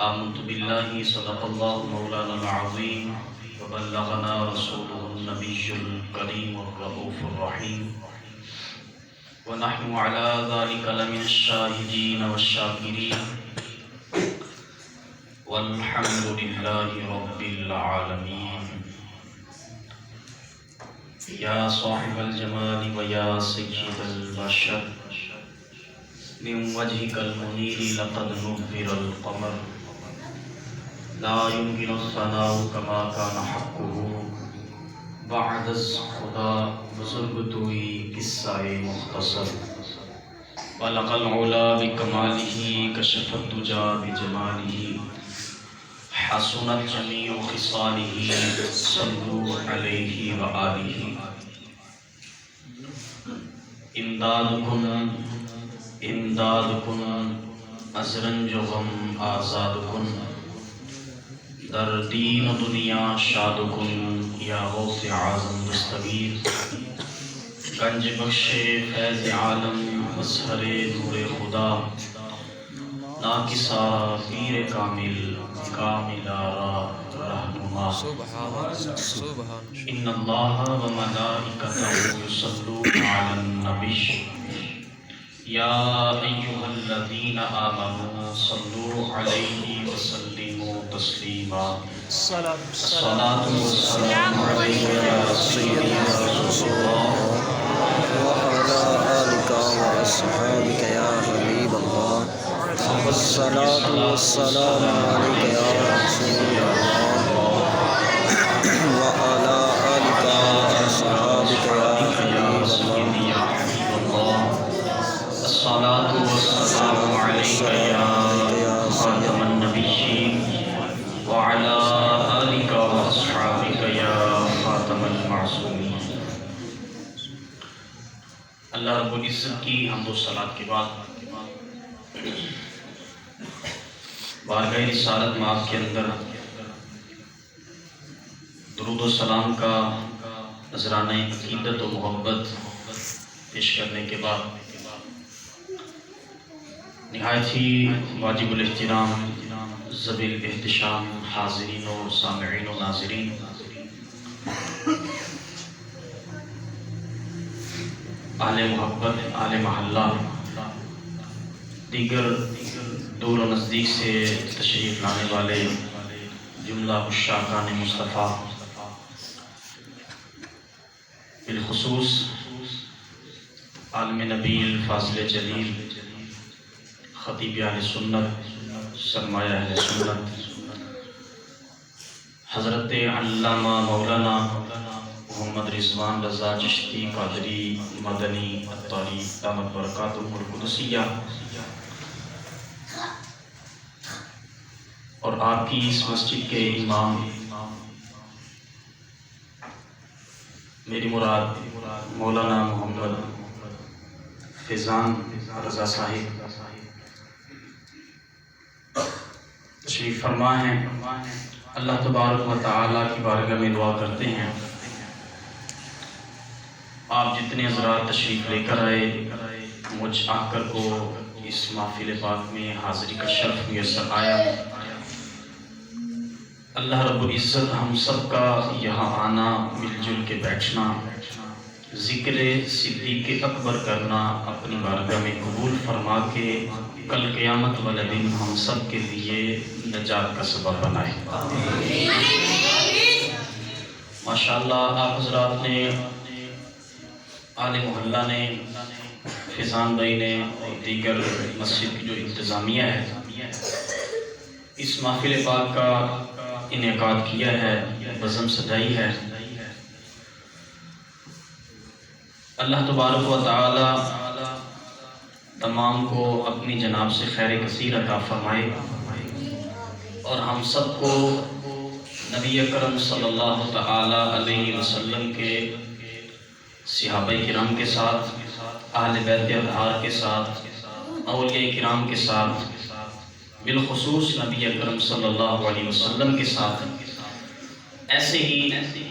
آمنت بالله صدق الله مولانا العظيم وبلغنا رسوله النبي الكريم الرؤوف الرحيم ونحن على ذلك لمن الشاهدين والشاكرين والحمد لله رب العالمين. يا صاحب الجمال ويا سيد البشر من وجهك المنير لقد نبر القمر لا يمكن الثناء كما كان حقه بعد خدا بزرگ توئی قصہ مختصر بلغ العلا بکمالہ کشف الدجا بجمالہ حسنت جمیع خصالہ صلوا علیہ وآلہ. امدادکن امدادکن از رنج و غم آزادکن در دین و دنیا شادکن یا غوث اعظم دستگیر گنج بخش فیض عالم مظہر نور خدا ناکسا پیر کامل کامل آرا رہنما. ان اللہ و ملائکتہ یصلون علی النبی یا ایہا الذین آمنوا صلوا علیہ وسلموا تسلیما. الصلاة والسلام علیک یا سیدی یا رسول اللہ وعلى آلك وأصحابك يا حبيب الله. الصلاة والسلام عليك يا رسول الله وعلى آلك وأصحابك يا حبيب الله. الصلاة والسلام عليك يا خاتم النبيين وعلى آلك وأصحابك يا خاتم المعصومين. اللہ رب العزت کی حمد و صلات کے بعد بارگاہ رسالت مآب کے اندر درود و سلام کا نذرانہ عقیدت و محبت پیش کرنے کے بعد نہایت ہی واجب الاحترام ذوی الاحتشام حاضرین و سامعین و ناظرین، اہل محبت، اہل محلہ، دیگر دور و نزدیک سے تشریف لانے والے جملہ عشاقان مصطفیٰ، بالخصوص عالم نبیل فاضل جلیل خطیب اہل سنت سرمایہ اہل سنت حضرت علامہ مولانا محمد رضوان رضا چشتی قادری مدنی عطاری دامت برکاتہ القدسیہ، اور آپ کی اس مسجد کے امام میری مراد مولانا محمد فیضان رضا صاحب تشریف فرما ہیں. اللہ تبارک و تعالیٰ کی بارگاہ میں دعا کرتے ہیں آپ جتنے حضرات تشریف لے کر آئے مجھ آکر کو اس محفل پاک میں حاضری کا شرف میسر آیا. اللہ رب العزت ہم سب کا یہاں آنا، مل جل کے بیٹھنا، ذکر صدیق اکبر کرنا اپنی بارگاہ میں قبول فرما کے کل قیامت والے دن ہم سب کے لیے نجات کا سبب بنائے. ماشاءاللہ آپ حضرات نے، آل محلہ نے، فیضان بھائی نے اور دیگر مسجد کی جو انتظامیہ ہے اس محفل پاک کا انعقاد کیا ہے، بزم سجائی ہے. اللہ تبارک و تعالی تمام کو اپنی جناب سے خیر کثیر عطا فرمائے اور ہم سب کو نبی اکرم صلی اللہ تعالی علیہ وسلم کے صحابہ کرام کے ساتھ، اہل بیت اطہار کے ساتھ، اولیاء کرام کے ساتھ، بالخصوص نبی اکرم صلی اللہ علیہ وسلم کے ساتھ ایسے ہی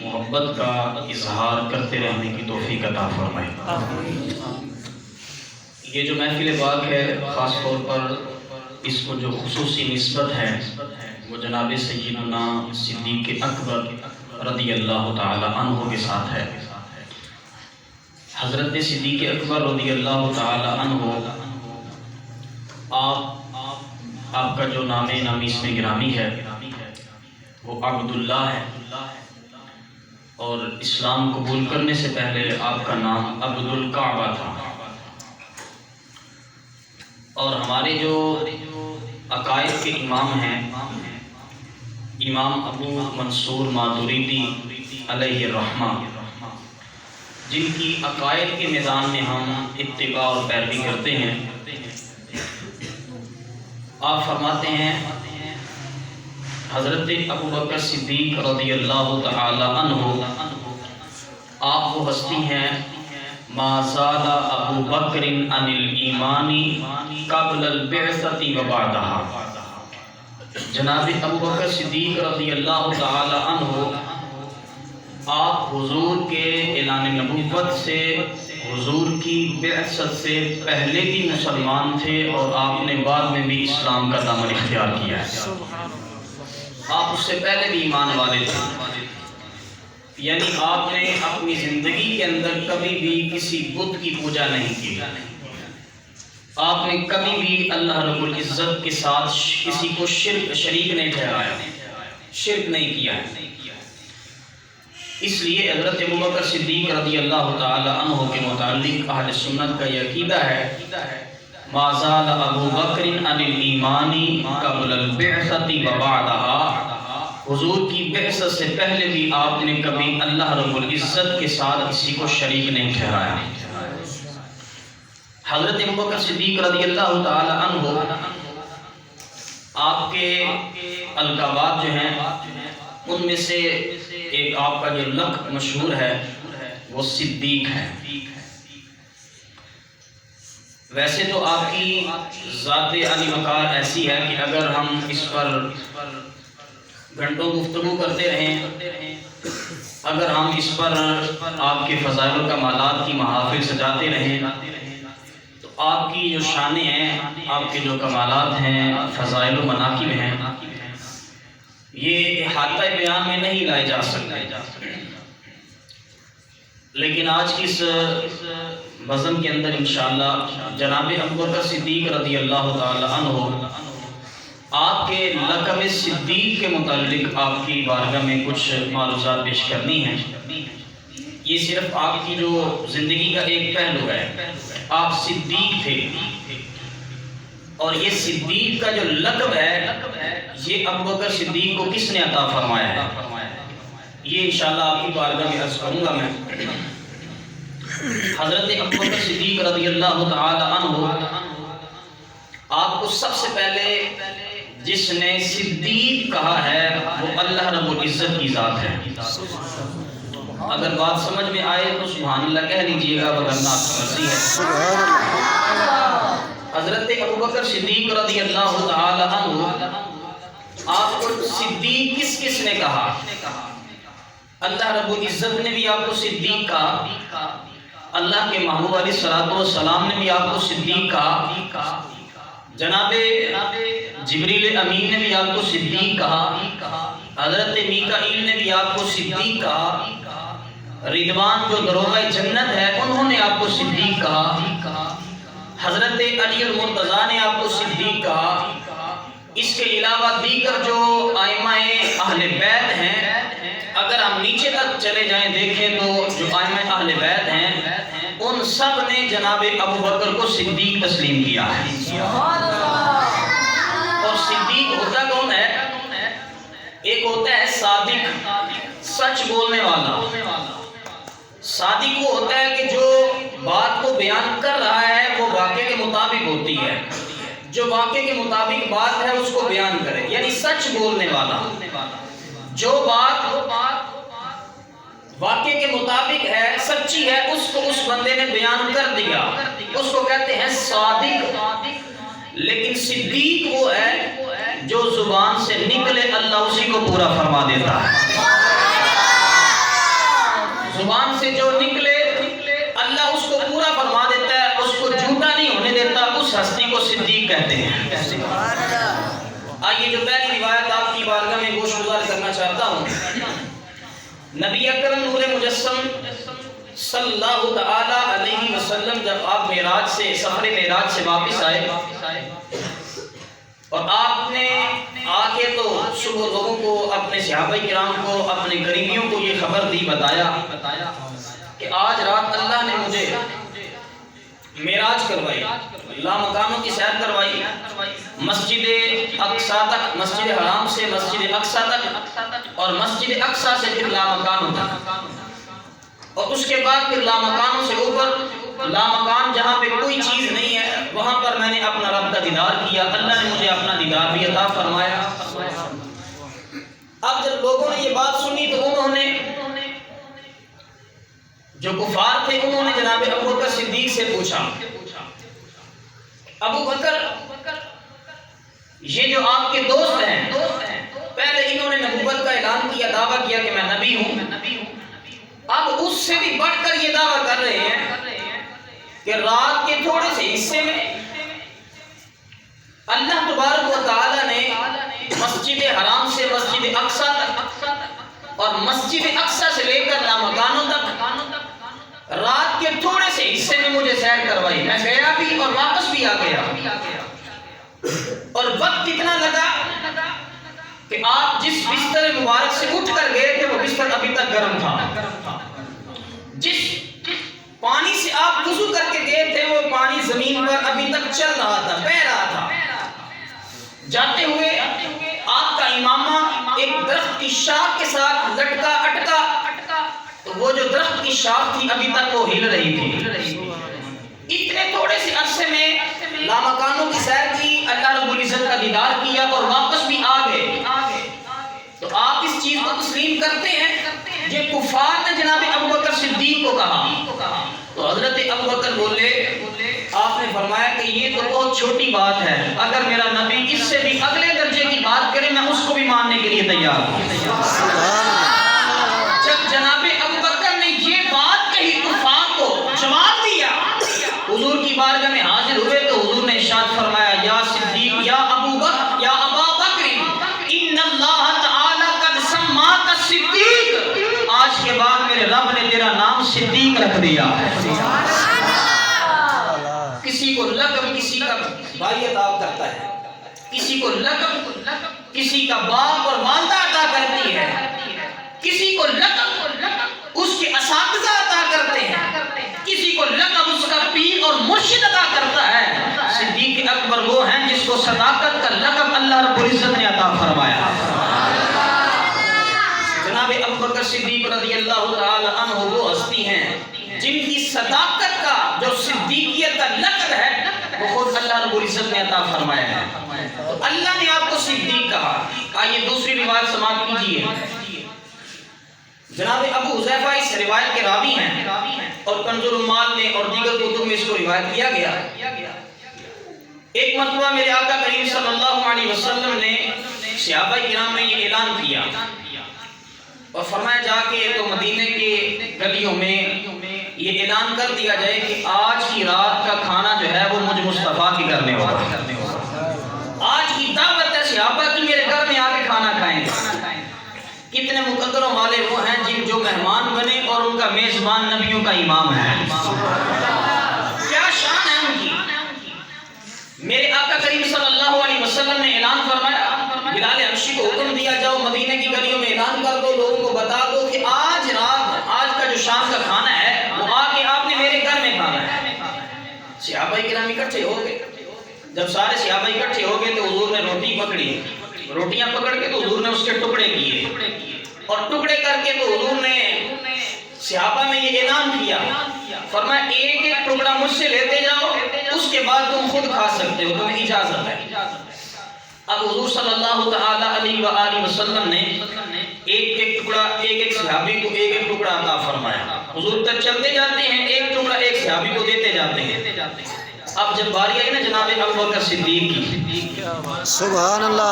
محبت کا اظہار کرتے رہنے کی توفیق عطا فرمائے. یہ جو محفل پاک ہے خاص طور پر اس کو جو خصوصی نسبت ہے وہ جناب سیدنا صدیق اکبر رضی اللہ تعالی عنہ کے ساتھ ہے۔ حضرت صدیق اکبر رضی اللہ تعالی عنہ، آپ کا جو نام نامی اس میں گرامی ہے وہ عبداللہ ہے، اور اسلام قبول کرنے سے پہلے آپ کا نام عبدالکعبہ تھا۔ اور ہمارے جو عقائد کے امام ہیں، امام ابو منصور ماتریدی علیہ الرحمہ، جن کی عقائد کے میدان میں ہم اتباع اور پیروی کرتے ہیں، آپ فرماتے ہیں حضرت ابوبکر صدیق رضی اللہ تعالی عنہ آپ وہ ہستی ہیں ما زال ابو بکر عن الایمان قبل البعثۃ و بعدها۔ جناب ابوبکر صدیق رضی اللہ تعالی عنہ آپ حضور کے اعلان نبوت سے، حضور کی بعثت سے پہلے بھی مسلمان تھے، اور آپ نے بعد میں بھی اسلام کا دامن اختیار کیا ہے۔ آپ اس سے پہلے بھی ایمان والے تھے، یعنی آپ نے اپنی زندگی کے اندر کبھی بھی کسی بت کی پوجا نہیں کی، آپ نے کبھی بھی اللہ رب العزت کے ساتھ کسی کو شریک نہیں ٹھہرایا، شرک نہیں کیا ہے۔ اس لیے حضرت ابوبکر صدیق رضی اللہ تعالی عنہ کے متعلق اہل سنت کا یہ عقیدہ ہے ما زال ابو بکر عن الایمان قبل البعثۃ و بعدها، حضور کی بعثت سے پہلے بھی آپ نے کبھی اللہ رب العزت کے ساتھ کسی کو شریک نہیں ٹھہرایا۔ حضرت ابوبکر صدیق رضی اللہ تعالی عنہ آپ کے القابات جو ہیں ان میں سے ایک آپ کا جو لقب مشہور ہے وہ صدیق ہے۔ ویسے تو آپ کی ذات علی وقار ایسی ہے کہ اگر ہم اس پر گھنٹوں گفتگو کرتے رہیں، اگر ہم اس پر آپ کے فضائل و کمالات کی محافل سجاتے رہیں، تو آپ کی جو شانیں ہیں، آپ کے جو کمالات ہیں، فضائل و مناقب ہیں، یہ احاطہ بیان میں نہیں لائے جا سکتے۔ لیکن آج کی اس بزم کے اندر انشاءاللہ جناب ابوبکر صدیق رضی اللہ تعالی عنہ آپ کے لقب صدیق کے متعلق آپ کی بارگاہ میں کچھ معروضات پیش کرنی ہیں۔ یہ صرف آپ کی جو زندگی کا ایک پہلو ہے، آپ صدیق تھے، اور یہ صدیق کا جو لقب ہے یہ ابوبکر صدیق کو کس نے عطا فرمایا ہے، یہ انشاءاللہ آپ کی بارگاہ میں عرض کروں گا میں۔ حضرت ابوبکر صدیق رضی اللہ تعالی عنہ آپ کو سب سے پہلے جس نے صدیق کہا ہے وہ اللہ رب العزت کی ذات ہے۔ اگر بات سمجھ میں آئے تو سبحان اللہ کہہ لیجئے گا، ورنہ آپ کی مرضی ہے۔ حضرت ابوبکر صدیق رضی اللہ تعالی عنہ آپ کو صدیق کس نے کہا؟ اللہ رب العزت نے بھی آپ کو صدیق کہا، اللہ کے محبوب علیہ الصلوۃ والسلام نے بھی آپ کو صدیق کہا، جناب جبریل امین نے بھی آپ کو صدیق کہا، حضرت میکائیل نے بھی آپ کو صدیق کہا، رضوان جو دروغہ جنت ہے انہوں نے آپ کو صدیق کہا، حضرت علی المرتضیٰ نے آپ کو صدیق کہا۔ اس کے علاوہ دیگر جو ائمہ اہل بیت ہیں، اگر ہم نیچے تک چلے جائیں دیکھیں تو جو ائمہ اہل بیت ہیں ان سب نے جناب ابوبکر کو صدیق تسلیم کیا ہے۔ اور صدیق ہوتا کون ہے؟ ایک ہوتا ہے صادق، سچ بولنے والا۔ صادق وہ ہوتا ہے کہ جو بات کو بیان کر رہا ہے وہ واقعے کے مطابق ہوتی ہے، جو واقعے کے مطابق بات ہے اس کو بیان کرے، یعنی سچ بولنے والا۔ جو بات واقعے کے مطابق ہے، سچی ہے، اس کو اس بندے نے بیان کر دیا، اس کو کہتے ہیں صادق۔ لیکن صدیق وہ ہے جو زبان سے نکلے اللہ اسی کو پورا فرما دیتا ہے۔ زبان سے جو نکلے اللہ اس کو پورا فرما دیتا ہے، اس کو جھوٹا نہیں ہونے دیتا، اس ہستی کو صدیق کہتے ہیں۔ آئیے جو پہلی روایت آپ کی بارگاہ میں گوش گزار کرنا چاہتا ہوں، نبی اکرم نور مجسم صلی اللہ تعالی علیہ وسلم جب آپ معراج سے سفر معراج سے واپس آئے اور آپ نے آ کے تو صبح لوگوں کو، اپنے صحابہ کرام کو، اپنے قریبیوں کو یہ خبر دی، بتایا کہ آج رات اللہ نے مجھے معراج کروائی، لامکانوں کی سیر کروائی، مسجد اقصیٰ تک، مسجد حرام سے مسجد اقصیٰ تک، اور مسجد اقصیٰ سے پھر لامکانوں تک، اور اس کے بعد پھر لامکانوں سے اوپر، لامکان جہاں پہ کوئی چیز نہیں ہے وہاں پر میں نے اپنا رب کا دیدار کیا، اللہ نے مجھے اپنا دیدار بھی عطا فرمایا۔ اب جب لوگوں نے یہ بات سنی تو انہوں نے، جو کفار تھے، انہوں نے جناب ابو بکر صدیق سے پوچھا، ابو بکر یہ جو آپ کے دوست ہیں، پہلے انہوں نے نبوت کا اعلان کیا، دعویٰ کیا کہ میں نبی ہوں، اب اس سے بھی بڑھ کر یہ دعویٰ کر رہے ہیں کہ رات کے تھوڑے سے حصے میں اللہ تبارک و تعالی نے مسجد حرام سے مسجد اقصیٰ تک اور مسجد اقصیٰ سے لے کر لامکانوں تک رات کے تھوڑے سے حصے میں مجھے سیر کروائی، میں گیا بھی اور واپس بھی آ گیا، اور وقت اتنا لگا کہ آپ جس بستر مبارک سے اٹھ کر گئے تھے وہ بستر ابھی تک گرم تھا، جس پانی سے آپ وضو کر کے گئے تھے وہ پانی زمین پر ابھی تک چل رہا تھا، بہہ رہا تھا، جاتے ہوئے آپ کا امامہ ایک درخت کی شاخ کے ساتھ لٹکا اٹکا، تو وہ جو درخت کی شاخ تھی ابھی تک وہ ہل رہی تھی۔ اتنے تھوڑے سے عرصے میں لامکانوں کی سیر کی، اللہ رب العزت کا دیدار کیا اور واپس بھی آ گئے، تو آپ اس چیز کو تسلیم کرتے ہیں؟ یہ کفار نے جناب ابو بکر صدیق کو کہا، تو حضرت ابو بکر بولے، آپ نے فرمایا کہ یہ تو بہت چھوٹی بات ہے، اگر میرا نبی اس سے بھی اگلے درجے کی بات کرے میں اس کو بھی ماننے کے لیے تیار ہوں۔ جب جناب ابو بکر نے یہ بات کہی، کفار کو جواب دیا، حضور کی بارگاہ میں حاضر ہوئے تو حضور نے ارشاد فرمایا، یا صدیق، یا ابو بکر، یا ابا بکر، ان اللہ تعالی قد سماک صدیق، آج کے بعد میرے رب نے تیرا نام صدیق رکھ دیا۔ کسی کو لقب، کسی کا بھائی عطا کرتا ہے، کسی کو لقب، کسی کا باپ اور والدہ عطا کرتی ہے، کسی کو لقب اس کے اساتذہ عطا کرتے ہیں، کسی کو لقب اس کا پیر اور مرشد عطا کرتا ہے۔ صدیق اکبر وہ ہیں جس کو صداقت کا لقب اللہ رب العزت نے عطا فرمایا۔ جناب ابو بکر صدیق رضی اللہ تعالی عنہ وہ ہستی ہیں جن کی صداقت کا، جو صدیقیت کا لقب ہے، وہ خود اللہ رب العزت نے عطا فرمایا ہے، تو اللہ نے آپ کو صدیق کہا۔ آئیے دوسری روایت سماعت کیجیے۔ جناب ابو حذیفہ اس روایت کے راوی ہیں اور کنز العمال میں اور دیگر کتب میں اس کو روایت کیا گیا۔ ایک مرتبہ میرے آقا کریم صلی اللہ علیہ وسلم نے صحابہ کرام میں یہ اعلان کیا اور فرمایا، جا کے تو مدینے کے گلیوں میں یہ اعلان کر دیا جائے کہ آج کی رات کا کھانا جو ہے وہ مجھ مصطفیٰ کی گھر میں ہوگا، آج کی دعوت ہے صحابہ کی، میرے گھر میں آ کے کھانا کھائیں گے۔ کتنے مقدروں والے وہ ہیں جن جو مہمان بنے اور ان کا میزبان نبیوں کا امام ہے، کیا شان ہے ان کی۔ میرے آقا کریم صلی اللہ علیہ وسلم نے اعلان فرمایا، بلال حبشی کو حکم دیا، جاؤ مدینے کی گلیوں میں اعلان کر دو، لوگوں کو بتا دو کہ آج رات، آج کا جو شام کا کھانا ہے وہ آ کے آپ نے میرے گھر میں کھانا ہے۔ صحابہ کرام اکٹھے ہو گئے، جب سارے صحابہ اکٹھے ہو گئے تو حضور نے روٹی پکڑی، روٹیاں پکڑ کے تو حضور نے اس کے ٹکڑے کیے، اور ٹکڑے کر کے تو حضور نے صحابہ میں یہ اعلان کیا، فرمایا ایک ایک ٹکڑا مجھ سے لیتے جاؤ، اس کے بعد تم خود کھا سکتے ہو، تمہیں اجازت ہے۔ اب حضور صلی اللہ تعالی علیہ وآلہ وسلم نے ایک ایک ٹکڑا ایک ایک صحابی کو ایک ایک ٹکڑا عطا فرمایا، حضور تک چلتے جاتے ہیں، ایک ٹکڑا ایک صحابی کو دیتے جاتے ہیں۔ اب جب باری آئی نا جناب ابو بکر صدیق کی، سبحان اللہ،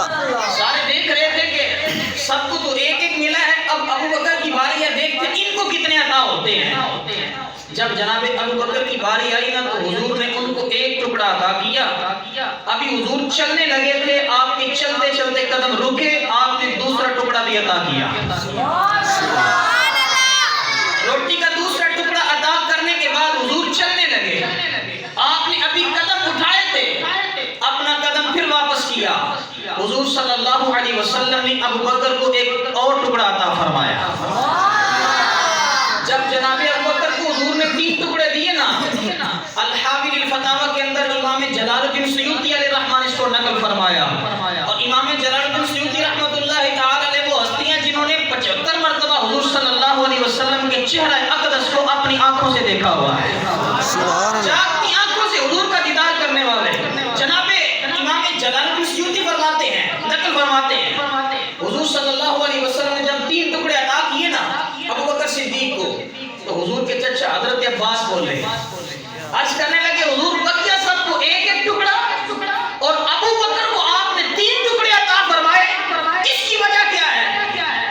سارے دیکھ رہے تھے کہ سب کو تو ایک ایک ملا ہے، اب ابو بکر کی باری ہے، دیکھتے ان کو کتنے عطا ہوتے ہیں۔ جب جناب ابو بکر کی باری آئی نا تو حضور نے ان کو ایک ٹکڑا ٹکڑا عطا کیا. ابھی حضور چلنے لگے تھے, آپ کے چلتے چلتے قدم رکے, آپ نے دوسرا ٹکڑا بھی عطا کیا. روٹی کا دوسرا ٹکڑا عطا کرنے کے بعد حضور چلنے لگے. آپ نے ابھی قدم اٹھائے تھے, اپنا قدم پھر واپس کیا. حضور صلی اللہ علیہ وسلم نے ابو بکر کو ایک اور ٹکڑا عطا فرمایا. جب جناب ابو بکر کو حضور نے 3 ٹکڑے دیے نا, الحاوی للفتاوی کے اندر امام جلال الدین سیوطی علیہ الرحمن اس کو نقل فرمایا. اور امام جلال الدین سیوطی رحمۃ اللہ تعالی علیہ وہ ہستیاں جنہوں نے 75 مرتبہ حضور صلی اللہ علیہ وسلم کے چہرہ اقدس کو اپنی آنکھوں سے دیکھا ہوا ہے. اپنی آنکھوں سے حضور کا دیدار کرنے والے جناب امام جلال الدین سیوطی فرماتے ہیں, نقل فرماتے ہیں, حضور صلی اللہ علیہ وسلم نے جب 3 ٹکڑے عطا کیے نا ابو بکر صدیق کو, تو حضور کے چچا حضرت عباس بولے, عرض کرنے لگے حضور بقیہ سب کو ایک ایک ٹکڑا اور ابو بکر کو آپ نے 3 ٹکڑے عطا فرمائے, اس کی وجہ کیا ہے؟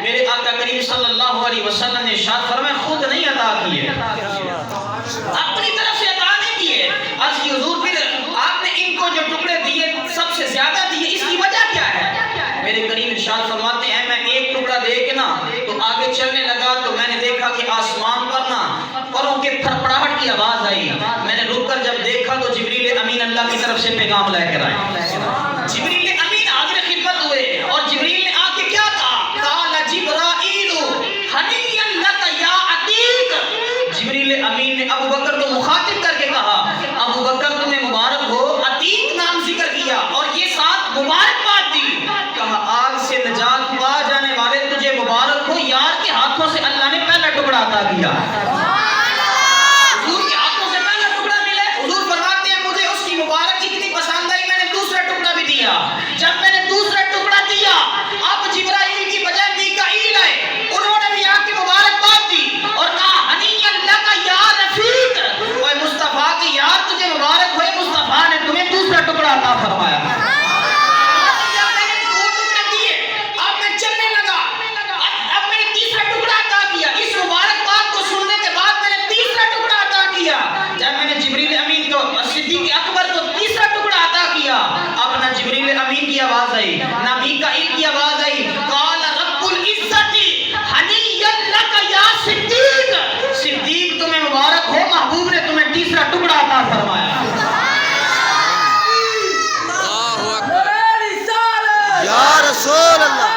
میرے آقا کریم صلی اللہ علیہ وسلم نے ارشاد فرمایا خود نہیں عطا کیے, اپنی طرف سے عطا نہیں کیے. عرض کی حضور پھر آپ نے ان کو جو ٹکڑے دیے سب سے زیادہ دیے, اس کی وجہ کیا ہے؟ میرے کریم ارشاد فرماتے ہیں میں ایک ٹکڑا دے کے نا تو آگے چلنے لگا تو میں نے دیکھا کہ آسمان پر نا پروں کے پھڑپڑاہٹ کی آواز آئی. میں نے رک کر جب دیکھا تو جبریل امین اللہ کی طرف سے پیغام لے کر آئے. جبریل امین حاضر خدمت ہوئے اور جبریل نے آ کے کیا کہا؟ قال جبرائیل ہنیئا لک یا عتیق. جبریل امین نے ابو بکر کو مخاطب کر کے کہا ابو بکر تمہیں مبارک ہو, عتیق نام ذکر کیا اور یہ ساتھ مبارکباد دی. کہا آگ سے نجات پا جانے والے تجھے مبارک ہو, یار کے ہاتھوں سے اللہ نے پہلا ٹکڑا عطا کیا. حضور کے ہاتھوں سے پہلا ٹکڑا ملا. حضور فرماتے ہیں مجھے اس کی مبارک اتنی پسند آئی میں نے دوسرا ٹکڑا بھی دیا. جب میں نے دوسرا ٹکڑا دیا اب جبرائیل کی بجائے میکائیل آئے, انہوں نے بھی آ کے مبارکباد دی اور کہا ہنیئا لک یا رفیق, اے مصطفیٰ کی یار تجھے مبارک ہوئے, مصطفیٰ نے تمہیں دوسرا ٹکڑا عطا فرمایا. صدیق اکبر کو تیسرا ٹکڑا عطا کیا. اب نہ جبریل امین کی آواز آئی نہ میکائیل کی آواز آئی. قال رب العزت ہنیئا لک یا صدیق, صدیق تمہیں مبارک ہو, محبوب نے تمہیں تیسرا ٹکڑا عطا فرمایا. یا رسول اللہ,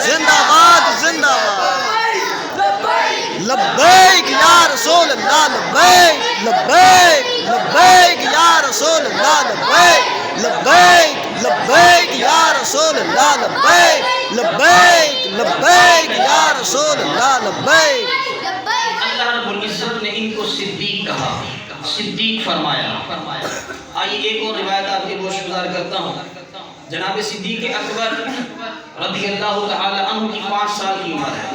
زندہ باد زندہ باد, لبیک یا رسول اللہ, لبیک لبیک لبیک یا رسول اللہ, لبیک لبیک لبیک یا رسول اللہ, لبیک لبیک لبیک یا رسول اللہ, لبیک. اللہ رب العزت نے ان کو صدیق کہا, صدیق فرمایا. آئیے ایک اور روایت آپ کے گوش گزار کرتا ہوں. جناب صدیق اکبر رضی اللہ تعالی عنہ کی 5 سال کی عمر ہے.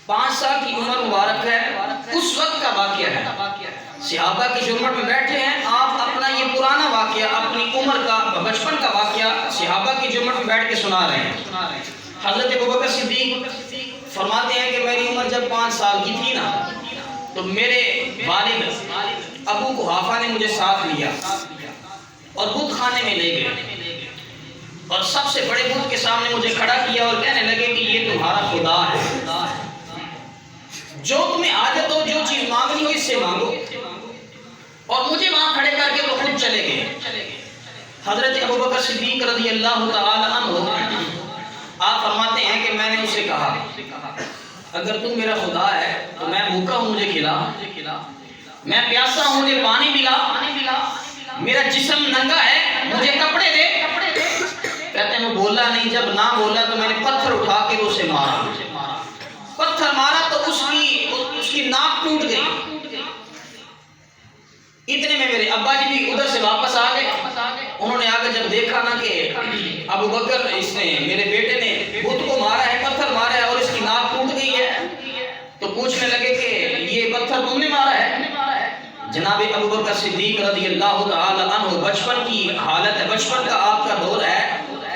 5 سال کی عمر مبارک ہے, اس وقت کا واقعہ ہے. صحابہ کی جمعت میں بیٹھے ہیں, آپ اپنا یہ پرانا واقعہ اپنی عمر کا بچپن کا واقعہ صحابہ کی جمعت میں بیٹھ کے سنا رہے ہیں. حضرت ابوبکر صدیق فرماتے ہیں کہ میری عمر جب 5 سال کی تھی نا تو میرے والد ابو قحافہ نے مجھے ساتھ لیا اور بت خانے میں لے گئے اور سب سے بڑے بت کے سامنے مجھے کھڑا کیا اور کہنے لگے کہ یہ تمہارا خدا ہے, جو تمہیں عادت ہو جو چیز مانگنی ہو اس سے مانگو. اور مجھے وہاں کھڑے کر کے وہ خود چلے گئے. حضرت ابوبکر صدیق رضی اللہ تعالی عنہ آپ فرماتے ہیں کہ میں نے اسے کہا اگر تم میرا خدا ہے تو میں بھوکا ہوں مجھے کھلا, میں پیاسا ہوں مجھے پانی پلا, میرا جسم ننگا ہے مجھے کپڑے دے. کہتے ہیں وہ بولا نہیں, جب نہ بولا تو میں نے پتھر اٹھا کے اسے مارا. پتھر مارا تو اس کی ناک ٹوٹ گئی. اتنے میں میرے ابا جی بھی ادھر سے واپس آ گئے. انہوں نے آگے جب دیکھا نا کہ ابو بکر اس نے میرے بیٹے نے بت کو مارا ہے, پتھر مارا ہے اور اس کی ناک ٹوٹ گئی ہے, تو پوچھنے لگے کہ یہ پتھر تم نے مارا ہے. جناب ابو بکر صدیق رضی اللہ تعالی عنہ بچپن کی حالت ہے, بچپن کا آپ کا دور ہے,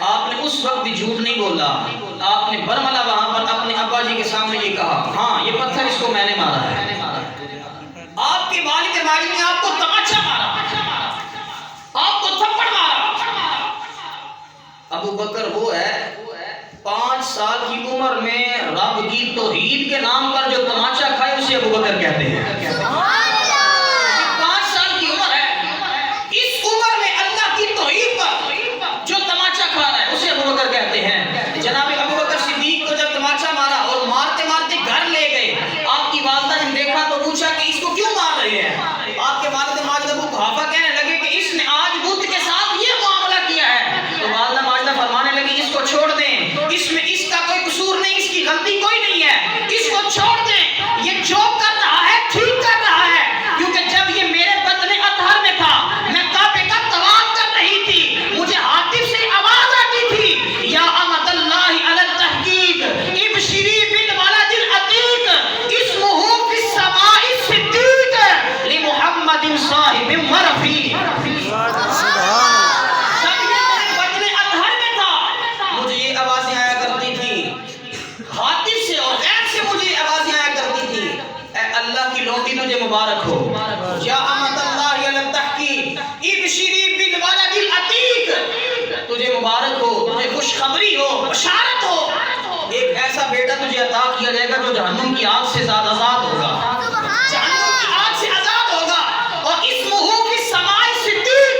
آپ نے اس وقت بھی جھوٹ نہیں بولا. آپ نے برملا وہاں پر اپنے ابا جی کے سامنے یہ کہا ہاں یہ پتھر اس کو میں نے مارا ہے. آپ کے والد ماجد نے آپ کو تماچا مارا، آپ کو تھپڑ مارا۔ ابو بکر وہ ہے 5 سال کی عمر میں رب کی توحید کے نام پر جو تماچا کھائے اسے ابو بکر کہتے ہیں۔ 5 سال کی عمر ہے، اس عمر میں اللہ کی توحید پر جو تماچا کھا رہا ہے اسے ابو بکر کہتے ہیں۔ جناب ابو بکر صدیق کو جب تماچا مارا اور مارتے مارتے گھر لے گئے، آپ کی والدہ نے دیکھا تو پوچھا کہ اس کو کیوں مار رہے ہیں؟ آپ کے والد ماجد ابو قحافہ کہنے لگے کہ اس نے آج بدھ کے ساتھ یہ معاملہ کیا ہے۔ تو والدہ ماجدہ فرمانے لگی اس کو چھوڑ دیں، اس میں اس کا کوئی قصور نہیں، اس کی غلطی کوئی نہیں ہے، اس کو چھوڑ دیں، یہ جو کر رہا ہے ٹھیک کر رہا ہے، کیونکہ جب یہ میرے بدن اطہر میں تھا میں کعبے کا طواف کر رہی تھی، مجھے حاطف سے آواز آتی تھی یا امت اللہ علی التحقیق ابشری بالولد العتیق اسمہ فی السماء الصدیق لمحمد صاحب مرفی۔ تجھے مبارک ہو یا امت اللہ علی التحقیق ابشری بالولد العتیق، تجھے مبارک ہو، تجھے خوشخبری ہو، بشارت ہو، ایک ایسا بیٹا تجھے عطا کیا جائے گا جو جہنم کی آگ سے آزاد ہوگا، جہنم کی آگ سے آزاد ہوگا، اور اسمہ فی السماء صدیق،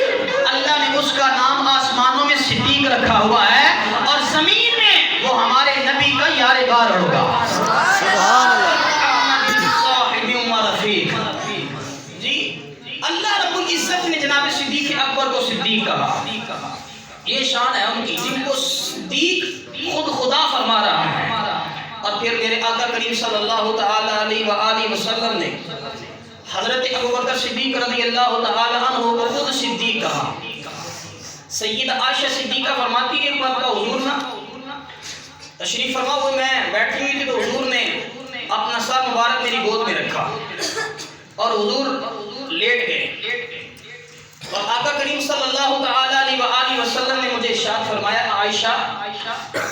اللہ نے اس کا نام آسمانوں میں صدیق رکھا ہوا ہے اور زمین میں وہ ہمارے نبی کا یار غار ہوگا۔ سبحان اللہ۔ جی اللہ رب العزت نے جناب صدیق اکبر کو صدیق کہا، یہ شان ہے ان کی جن کو صدیق خود خدا فرما رہا ہے۔ اور پھر میرے آقا کریم صلی اللہ تعالی علیہ وآلہ وسلم نے حضرت ابوبکر صدیق رضی اللہ تعالی عنہ کو خود صدیق کہا۔ سیدہ عائشہ صدیقہ فرماتی ہے ایک مرتبہ حضور نا تشریف فرما ہوئے میں بیٹھی ہوئی تھی تو حضور نے اپنا سر مبارک میری گود میں رکھا اور حضور لیٹ گئے، اور آقا کریم صلی اللہ تعالی علیہ وآلہ وسلم نے مجھے ارشاد فرمایا عائشہ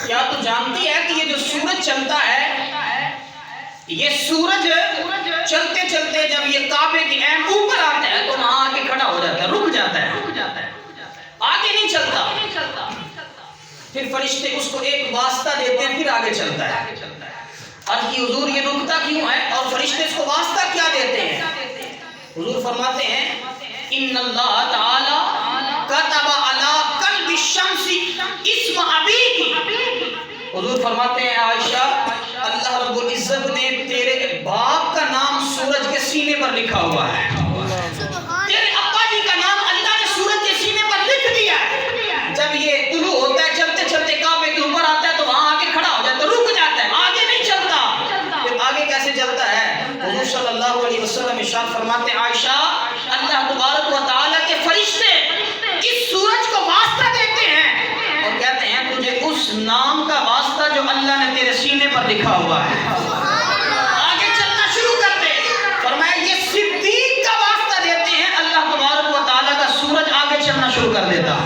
کیا تو جانتی ہے کہ یہ جو سورج چلتا ہے، یہ سورج چلتے چلتے جب یہ کعبے کے عین اوپر آتا ہے تو وہاں آ کے کھڑا ہو جاتا ہے، رک جاتا ہے، آگے نہیں چلتا، پھر فرشتے اس کو ایک واسطہ دیتے ہیں پھر آگے چلتا ہے۔ عرض کی حضور یہ رکتا کیوں ہے اور فرشتے اس کو واسطہ کیا دیتے ہیں؟ حضور فرماتے ہیں ان اللہ تعالی کتب علی قلب الشمس اسم ابیک، حضور فرماتے ہیں عائشہ اللہ رب العزت نے تیرے باپ کا نام سورج کے سینے پر لکھا ہوا ہے، تیرے ابا جی کا نام اللہ نے سورج کے سینے پر لکھ دیا ہے، جب یہ طلوع ہوتا ہے چلتے چلتے کعبے کے اوپر آتا ہے تو وہاں آ کے کھڑا ہو جاتا ہے، رک جاتا ہے، آگے نہیں چلتا، پھر آگے کیسے چلتا ہے؟ حضور صلی اللہ علیہ وسلم ارشاد فرماتے ہیں عائشہ اللہ تبارک و تعالی کے فرشتے اس سورج کو واسطہ دیتے ہیں اور کہتے ہیں تجھے اس نام کا واسطہ جو اللہ نے تیرے سینے پر لکھا ہوا ہے، آگے چلنا شروع کر دے۔ فرمایا یہ صدیق کا واسطہ دیتے ہیں، اللہ تبارک و تعالی کا سورج آگے چلنا شروع کر دیتا۔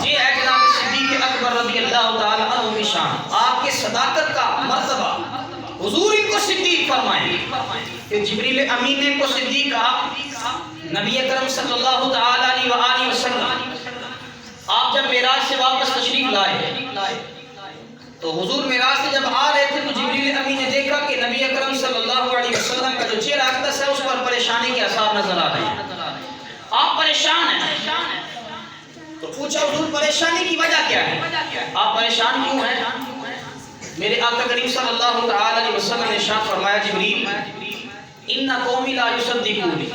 یہ ہے جناب صدیق اکبر رضی اللہ تعالی عنہ کی شان، آپ کے صداقت کا مرتبہ، حضور ان کو صدیق فرمائے۔ پھر جبریل امین نے ان کو صدیق کہا۔ نبی اکرم صلی اللہ تعالی علیہ وآلہ وسلم آپ جب معراج سے واپس تشریف لائے تو حضور معراج سے جب آ رہے تھے تو جبریل امین نے دیکھا کہ نبی اکرم صلی اللہ علیہ وسلم کا جو چہرہ اقدس ہے اس پر پریشانی کے آثار نظر آ رہے ہیں، آپ پریشان ہیں، تو پوچھا حضور پریشانی کی وجہ کیا ہے، آپ پریشان کیوں ہیں؟ میرے آقا کریم صلی اللہ تعالی علیہ وسلم نے ارشاد فرمایا جبریل ان قومی لا یصدقونی،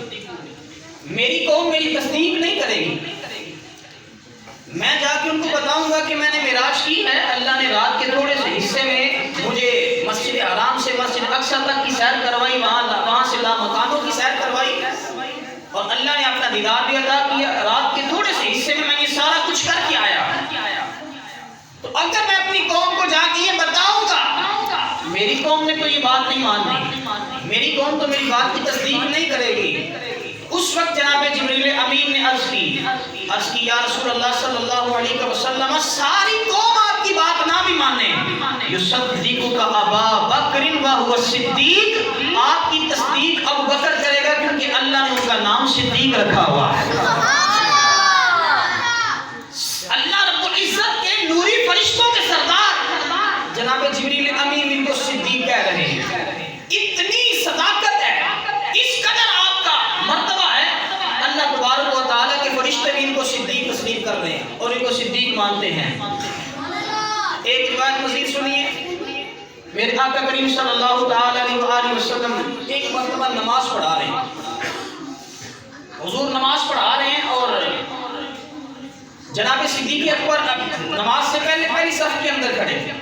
میری قوم میری تصدیق نہیں کرے گی، میں جا کے ان کو بتاؤں گا کہ میں نے معراج کی ہے، اللہ نے رات کے تھوڑے سے حصے میں مجھے مسجد حرام سے مسجد اقصی تک کی سیر کروائی، وہاں سے لامکانوں کی سیر کروائی، اور اللہ نے اپنا دیدار بھی عطا کیا، رات کے تھوڑے سے حصے میں یہ سارا کچھ کر کے آیا، تو اگر میں اپنی قوم کو جا کے یہ بتاؤں گا، میری قوم نے تو یہ بات نہیں ماننی، میری قوم تو میری بات کی تصدیق نہیں کرے گی۔ اس وقت جناب جبریل امین نے عرض کی یا رسول اللہ صلی اللہ علیہ وسلم ساری قوم آپ کی بات نہ بھی مانے، یصدقک ابا بکر وہو الصدیق، آپ کی تصدیق ابو بکر کرے گا صدیق رکھا ہوا ہے۔ اللہ رب العزت کے نوری فرشتوں کے سردار جناب جبریل امین ان کو صدیق کہہ رہے ہیں۔ اتنی صداقت ہے، اس قدر آپ کا مرتبہ ہے، اللہ تبارک و تعالیٰ کے فرشتے بھی ان کو صدیق تسلیم کر رہے ہیں اور ان کو صدیق مانتے ہیں۔ ایک روایت مزید سنیے، میرے آقا کریم صلی اللہ تعالی علیہ وآلہ وسلم ایک مرتبہ نماز پڑھا رہے ہیں، حضور نماز پڑھا رہے ہیں اور جناب صدیق اکبر نماز سے پہلے پہلی صف کے اندر کھڑے تھے۔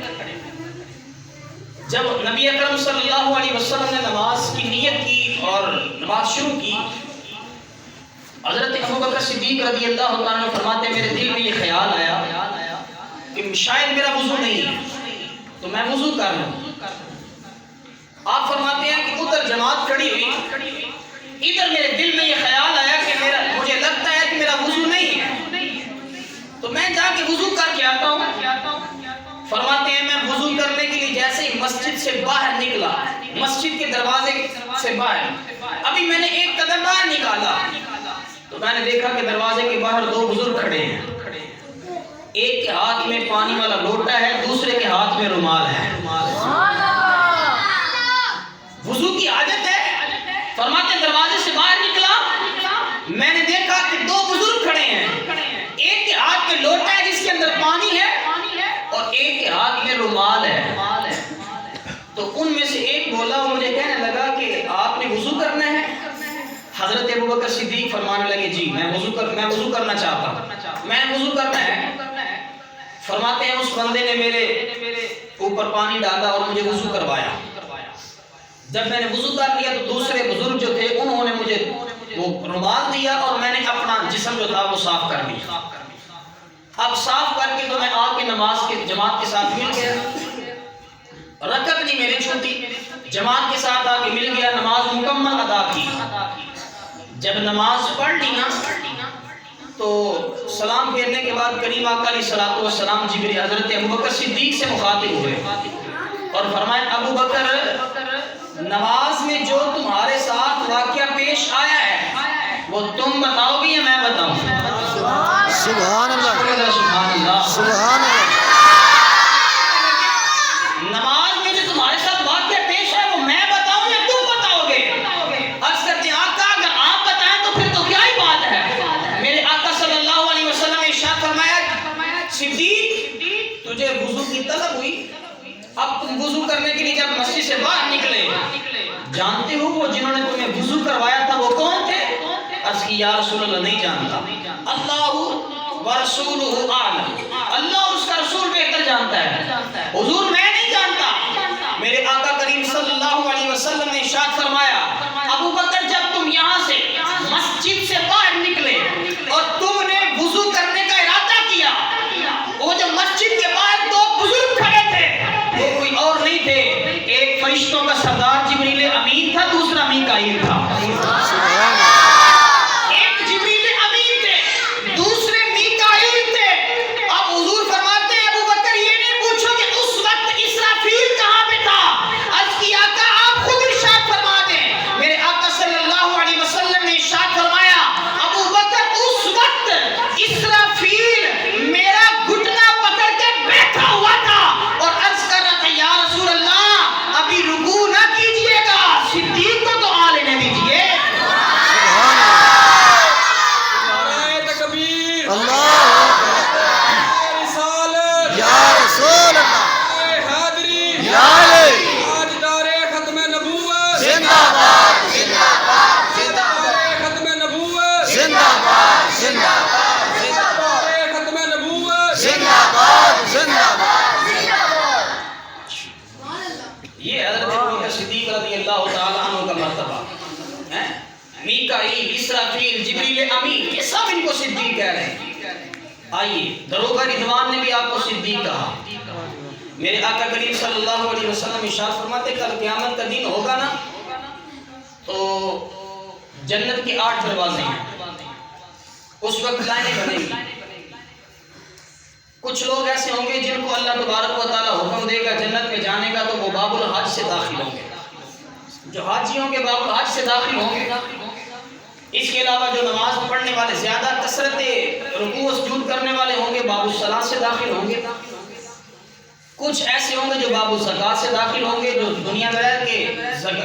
جب نبی اکرم صلی اللہ علیہ وسلم نے نماز کی نیت کی اور نماز شروع کی، حضرت ابوبکر صدیق رضی اللہ عنہ فرماتے میرے دل میں یہ خیال آیا کہ شاید میرا وضو نہیں ہے تو میں وضو کر لوں۔ آپ فرماتے ہیں کہ ادھر جماعت کھڑی ہوئی، ادھر میرے دل میں یہ خیال آیا کہ مجھے لگتا ہے کہ میرا وضو نہیں ہے تو میں جا کے وضو کر کے آتا ہوں۔ فرماتے ہیں میں وضو کرنے کے لیے جیسے ہی مسجد سے باہر نکلا، مسجد کے دروازے سے باہر، ابھی میں نے ایک قدم باہر نکالا تو میں نے دیکھا کہ دروازے کے باہر دو بزرگ کھڑے ہیں، ایک کے ہاتھ میں پانی والا لوٹا ہے، دوسرے کے ہاتھ میں رومال ہے۔ وضو کی عادت ہے، فرماتے دروازے سے باہر نکلا، میں نے دیکھا کہ دو بزرگ کھڑے ہیں، ایک کے ہاتھ میں لوٹا ہے جس کے اندر پانی ہے اور ایک کے ہاتھ میں رومال ہے۔ تو ان میں سے ایک بولا، مجھے کہنے لگا کہ آپ نے وضو کرنا ہے؟ حضرت ابوبکر صدیق فرمانے لگے جی میں وضو کرنا چاہتا ہوں، میں نے وضو کرنا ہے۔ فرماتے ہیں اس بندے نے میرے اوپر پانی ڈالا اور مجھے وضو کروایا۔ جب میں نے وضو کر لیا تو دوسرے بزرگ جو تھے انہوں نے مجھے وہ رومال دیا اور میں نے اپنا جسم جو تھا وہ صاف کر لیا۔ اب صاف کر کے تو میں آ کے نماز کے جماعت کے ساتھ مل گیا، رکعت نہیں میری چھوٹی، جماعت کے ساتھ آ کے مل گیا، نماز مکمل ادا کی۔ جب نماز پڑھ لی نا تو سلام پھیرنے کے بعد کریم آقا علیہ الصلوۃ والسلام جبریل حضرت ابوبکر صدیق سے مخاطب ہوئے اور فرمائے ابوبکر نماز میں جو تمہارے ساتھ واقعہ پیش آیا ہے وہ تم بتاؤ گے یا میں بتاؤں؟ سبحان اللہ، سبحان اللہ، سبحان اللہ۔ نماز میں جو تمہارے ساتھ واقعہ پیش ہے وہ میں بتاؤں یا تم بتاؤ گے؟ عرض کرتے ہیں آقا اگر آپ بتائیں تو پھر تو کیا ہی بات ہے۔ میرے آقا صلی اللہ علیہ وسلم نے ارشاد فرمایا صدیق تجھے وضو کی طلب ہوئی، اب تم وضو کرنے کے لیے جب مسجد سے باہر نکلے، جانتے ہو وہ جنہوں نے تمہیں وضو کروایا تھا وہ کون تھے؟ عرض کی یا رسول اللہ نہیں جانتا۔ اللہ ورسولہ اعلم، اللہ اور اس کا رسول بہتر جانتا ہے، حضور میں نہیں جانتا۔ میرے آقا کریم صلی اللہ علیہ وسلم نے ارشاد فرمایا ابوبکر جب تم یہاں سے مسجد سے باہر نکلے اور تم نے وضو کرنے کا ارادہ کیا، وہ جو مسجد کے باہر دو بزرگ کھڑے تھے وہ کوئی اور نہیں تھے، ایک فرشتوں کا سردار جبریل امین تھا، دوسرا میکائیل تھا۔ ایک جبریل امین تھے، دوسرے میکائیل تھے۔ اب حضور فرماتے ہیں ابوبکر یہ نہیں پوچھو کہ اس وقت اسرافیل کہاں پہ تھا، عرض کی آقا آپ خود ارشاد فرما دیں۔ میرے آقا صلی اللہ علیہ وسلم نے ارشاد فرمایا ابوبکر اس وقت اسرافیل میرا گھٹنا پکڑ کے بیٹھا ہوا تھا اور عرض کر رہا تھا یا رسول اللہ ابھی رکوع نہ کیجئے گا، صدیق کو تو آ لینے دیجئے۔ یہ حضرت ابوبکر صدیق رضی اللہ تعالیٰ عنہ کا مرتبہ ہے۔ میکائیل، اسرافیل، جبریل امین یہ سب ان کو صدیق کہہ رہے ہیں۔ آئیے دروغہ رضوان نے بھی آپ کو صدیق کہا۔ میرے آقا کریم صلی اللہ علیہ وسلم ارشاد فرماتے کل قیامت کا دن ہوگا نا تو جنت کے 8 دروازے ہیں، اس وقت لائنیں بنیں گی۔ کچھ لوگ ایسے ہوں گے جن کو اللہ تبارک و تعالیٰ حکم دے گا جنت میں جانے کا تو وہ باب الحج سے داخل ہوں گے، جو حاجی ہوں گے باب الحج سے داخل ہوں گے۔ اس کے علاوہ بعد جو نماز پڑھنے والے زیادہ کثرت رکوع و سجود کرنے والے ہوں گے باب الصلاۃ سے داخل ہوں گے. کچھ ایسے ہوں گے جو باب الزکات سے داخل ہوں گے، جو دنیا میں رہ کے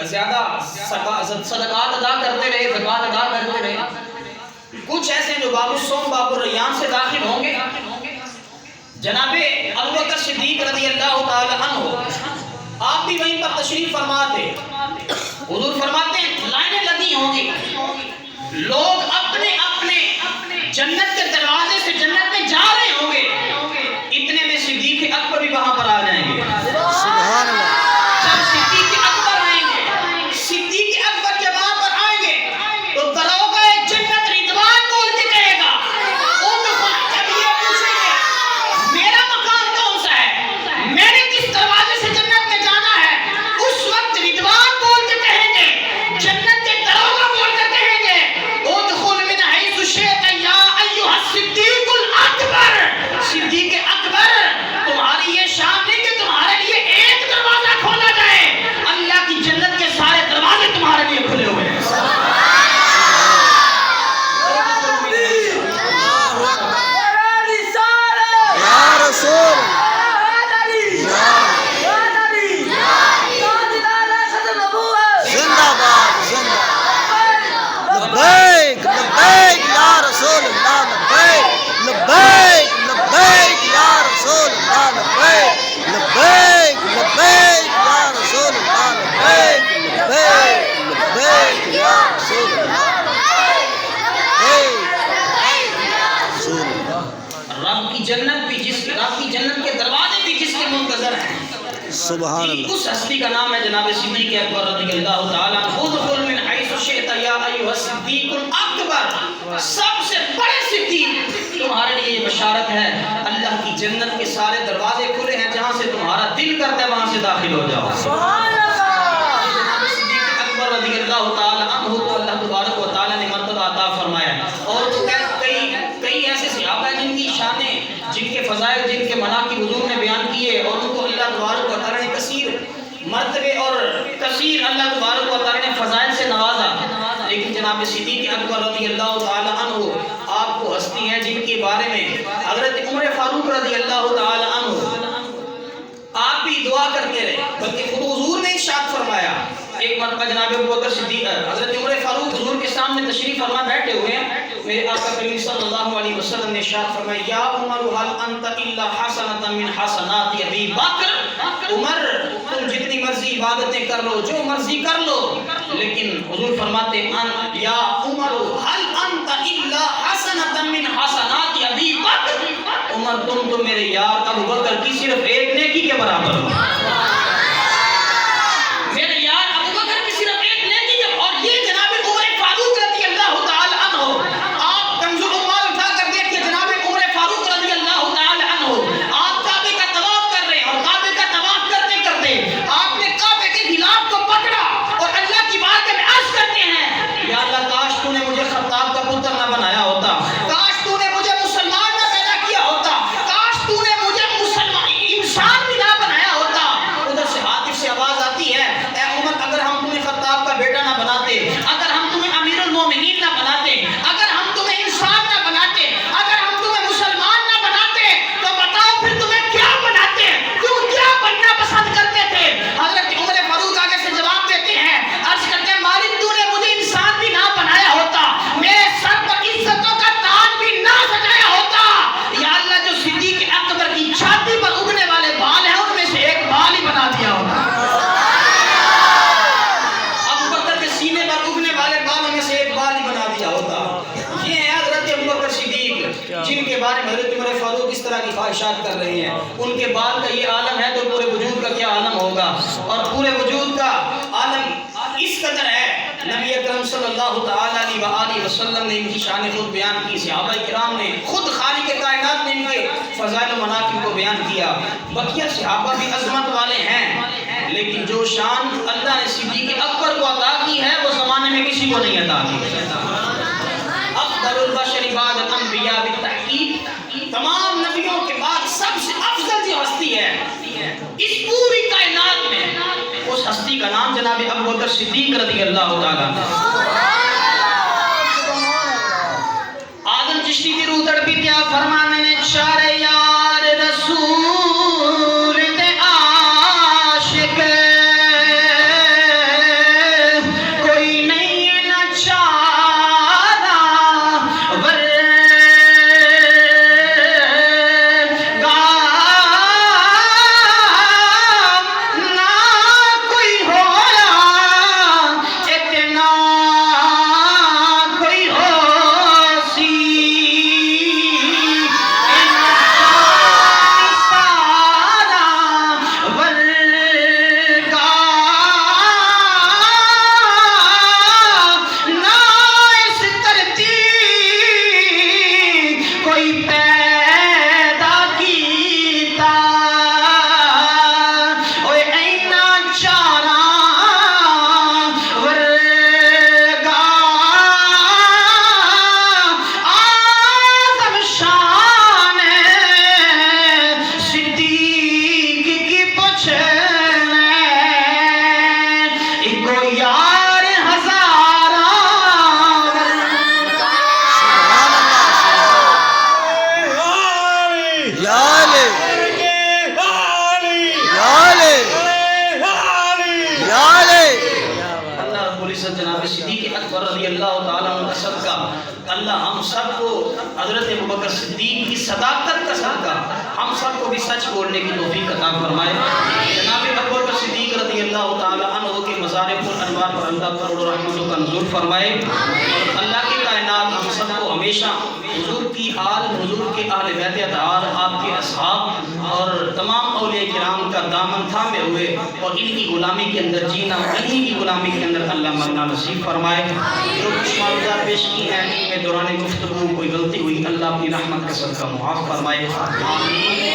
زیادہ صدقات ادا کرتے رہے، زکات ادا کرتے رہے. کچھ ایسے جو باب الصوم باب الریان سے داخل ہوں گے. جناب ابوبکر صدیق رضی اللہ تعالی عنہ آپ بھی وہیں پر تشریف فرما تھے. حضور فرماتے ہیں لائنیں لگی ہوں گی، لوگ اپنے اپنے جنت کے دروازے سے جنت میں جا رہے ہوں گے، اتنے میں صدیق اکبر بھی وہاں پر آ جائیں گے. سبحان اللہ. جب صدیق اکبر آئیں گے، صدیق اکبر جب وہاں پر آئیں گے تو دروگہ جنت رضوان بول کے کہے گا، جب یہ پوچھیں گے میرا مقام کون سا ہے، میں نے کس دروازے سے جنت میں جانا ہے، اس وقت رضوان بول کے کہیں گے، جنت کے دروگہ بول کے کہیں گے ادخل من حیث شئت یا ایھا الصدیق الاکبر. صدیق اکبر تمہاری یہ شان نہیں کہ تمہارے لیے ایک دروازہ کھولا جائے، اللہ کی جنت کے سارے دروازے تمہارے لیے کھلے ہوئے ہیں. یا رسول زندہ باد زندہ. لبیک لبیک یا رسول اللہ لبیک لبیک لبیک یا رسول اللہ لبیک لبیک لبیک یا رسول اللہ لبیک لبیک لبیک یا رسول اللہ رسول اللہ. رب کی جنت بھی رب کی جنت کے دروازے بھی جس کے منتظر ہیں. سبحان اللہ. اس ہستی کا نام ہے جناب صدیق اکبر رضی اللہ تعالیٰ عنہ. ادخل من حیث شئت یا ایھا الصدیق الاکبر. سب سے بڑے صدیق تمہارے لیے یہ بشارت ہے، اللہ کی جنت کے سارے دروازے کھلے ہیں، جہاں سے تمہارا دل کرتا ہے وہاں سے داخل ہو جاؤ. سبحان اللہ. جناب صدیق اکبر رضی اللہ تعالیٰ عنہ کو اللہ تبارک و تعالیٰ نے مرتبہ عطا فرمایا. اور تو کئی ایسے صحابہ ہیں جن کی شانیں، جن کے فضائل، جن کے مناقب حضور نے بیان کیے، اور ان کو اللہ تبارک و تعالیٰ نے کثیر مرتبے اور کثیر اللہ تبارک و تعالیٰ نے فضائل سے نوازا. لیکن جناب صدیق اکبر رضی اللہ تعالیٰ عنہ آپ کو ہستی ہیں جن کے بارے میں حضرت عمر فاروق رضی اللہ تعالیٰ عنہ آپ بھی دعا کرتے رہے، بلکہ خود حضور نے ارشاد فرمایا. ایک مرتبہ جناب ابوبکر صدیق حضرت عمر فاروق حضور کے سامنے تشریف فرما بیٹھے ہوئے ہیں. میرے آقا کریم صلی اللہ علیہ وسلم نے ارشاد فرمایا یا عمر هل انت الا حسنۃ من حسنات ابی بکر. عمر تم جتنی مرضی عبادتیں کر لو، جو مرضی کر لو، لیکن حضور فرماتے ہیں یا عمر هل انت الا حسنۃ من حسنات ابی بکر. عمر تم تو میرے یار ابو بکر کی صرف ایک نیکی کے برابر ہو. میرے یار ابو بکر کی صرف ایک نیکی کے. اور یہ جناب عمر فاروق رضی اللہ تعالی عنہ، آپ کنز العمال اٹھا کر دیکھیے جناب عمر فاروق رضی اللہ تعالی عنہ آپ کعبے کا طواف کر رہے ہیں، اور کعبے کا طواف کرتے کرتے آپ نے کعبے کے غلاف کو پکڑا اور اللہ کی بارگاہ میں عرض کرتے ہیں یا اللہ کاش تو نے مجھے خطاب کا پتر نہ بنایا ہوتا، کاش تو نے مجھے مسلمان نہ پیدا کیا ہوتا، کاش تو نے مجھے مسلمان انسان بھی نہ بنایا ہوتا. ادھر سے عاطف سے آواز آتی ہے اے عمر اگر ہم تمہیں خطاب کا بیٹا نہ بناتے، اگر ہم تمہیں امیر المومنین نہ بناتے، اگر ہم تمہیں انسان نہ بناتے، اگر ہم تمہیں مسلمان نہ بناتے تو بتاؤ پھر تمہیں کیا بناتے، تم کیا بننا پسند کرتے تھے. حضرت عمر فاروق آگے سے جواب دیتے ہیں، عرض کرتے ہیں مالک تو نے مجھے انسان بھی نہ بنایا ہوتا، میرے سر پر عزتوں کا تاج بھی نہ سجایا ہوتا، یا اللہ جو صدیق اکبر کی چھاتی پر اگنے والے بال ہیں ان میں سے ایک بال ہی بنا دیا ہوتا. ابو بکر کے سینے پر اگنے والے بالوں میں سے ایک بال ہی بنا دیا ہوتا. یہ ہے حضرت ابو بکر صدیق جن کے بارے میں حضرت عمر فاروق اس طرح کی خواہشات کر رہے ہیں. ان کے بال کا یہ عالم ہے تو پورے وجود کا کیا عالم ہوگا. اور پورے وجود کا عالم اس قدر ہے، نبی اکرم صلی اللہ تعالی علیہ وآلہ وسلم نے ان کی شان خود بیان کی، صحابہ کرام نے خود خالق کائنات نے ان کے فضائل و مناقب کو بیان کیا. بقیہ صحابہ بھی عظمت والے ہیں، لیکن جو شان اللہ نے صدیق اکبر کو عطا کی ہے وہ زمانے میں کسی کو نہیں عطا کی. افضل البشر بعد الانبیاء بالتحقیق، تمام نبیوں کے بعد سب سے افضل جو ہستی ہے اس پوری کائنات میں، اس ہستی کا نام جناب ابوبکر صدیق رضی اللہ تعالیٰ. اللہ تعالیٰ عنہ کا صدقہ اللہ ہم سب کو حضرت ابوبکر صدیق کی صداقت کا صدقہ ہم سب کو بھی سچ بولنے کی توفیق عطا فرمائے۔ جناب ابوبکر صدیق رضی اللہ تعالیٰ عنہ کے مزار پر انوار پر اللہ کروڑوں رحمتوں کا نزول فرمائے، اور اللہ کی کائنات ہم سب کو ہمیشہ حضور کی آل، حضور کے اہل بیت اطہار، آپ کے اصحاب اور تمام اولیاء کرام کا دامن تھامے ہوئے اور ان کی غلامی کے اندر جینا، انہی کی غلامی کے اندر اللہ مرنا نصیب فرمائے۔ جو کچھ معلومات پیش کی ہیں ان میں دوران گفتگو کوئی غلطی ہوئی اللہ اپنی رحمت کا صدقہ معاف فرمائے۔ آمین۔